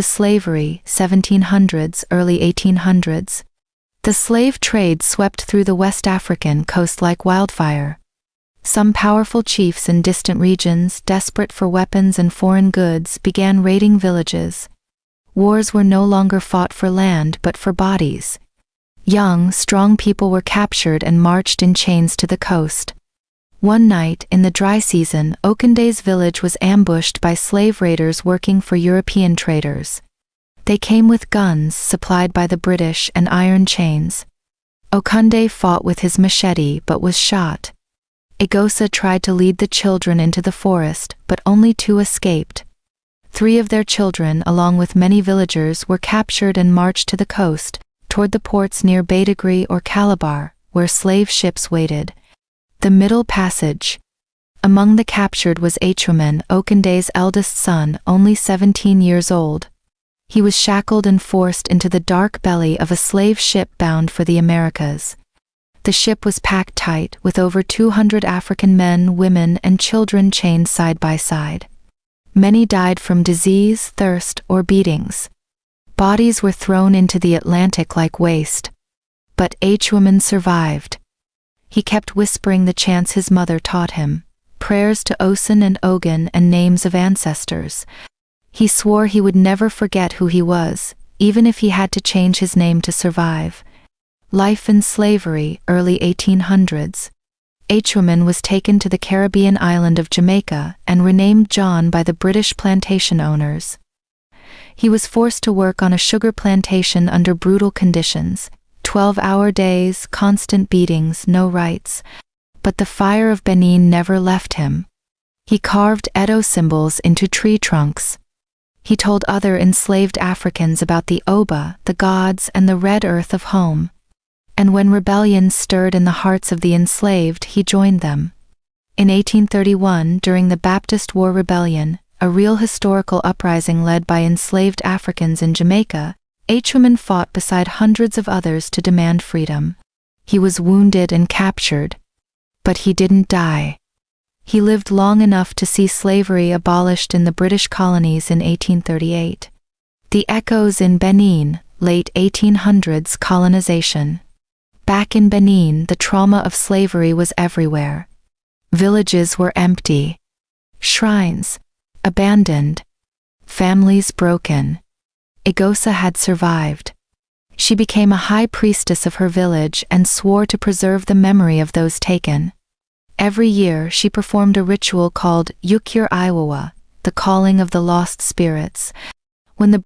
Slavery, 1700s, early 1800s. The slave trade swept through the West African coast like wildfire. Some powerful chiefs in distant regions, desperate for weapons and foreign goods, began raiding villages. Wars were no longer fought for land but for bodies. Young, strong people were captured and marched in chains to the coast. One night, in the dry season, Okande's village was ambushed by slave raiders working for European traders. They came with guns supplied by the British and iron chains. Okande fought with his machete but was shot. Igosa tried to lead the children into the forest, but only 2 escaped. 3 of their children, along with many villagers, were captured and marched to the coast, toward the ports near Badagry or Calabar, where slave ships waited. The Middle Passage. Among the captured was Achuman, Okande's eldest son, only 17 years old. He was shackled and forced into the dark belly of a slave ship bound for the Americas. The ship was packed tight, with over 200 African men, women, and children chained side by side. Many died from disease, thirst, or beatings. Bodies were thrown into the Atlantic like waste. But Achuman survived. He kept whispering the chants his mother taught him, prayers to Osun and Ogun and names of ancestors. He swore he would never forget who he was, even if he had to change his name to survive. Life in slavery, early 1800s. Achuman was taken to the Caribbean island of Jamaica and renamed John by the British plantation owners. He was forced to work on a sugar plantation under brutal conditions. 12-hour days, constant beatings, no rights. But the fire of Benin never left him. He carved Edo symbols into tree trunks. He told other enslaved Africans about the Oba, the gods, and the red earth of home. And when rebellion stirred in the hearts of the enslaved, he joined them. In 1831, during the Baptist War Rebellion, a real historical uprising led by enslaved Africans in Jamaica, Achuman fought beside hundreds of others to demand freedom. He was wounded and captured. But he didn't die. He lived long enough to see slavery abolished in the British colonies in 1838. The echoes in Benin, late 1800s colonization. Back in Benin, the trauma of slavery was everywhere. Villages were empty. Shrines abandoned. Families broken. Igosa had survived. She became a high priestess of her village and swore to preserve the memory of those taken. Every year she performed a ritual called Yukyur Iwawa, the calling of the lost spirits. When the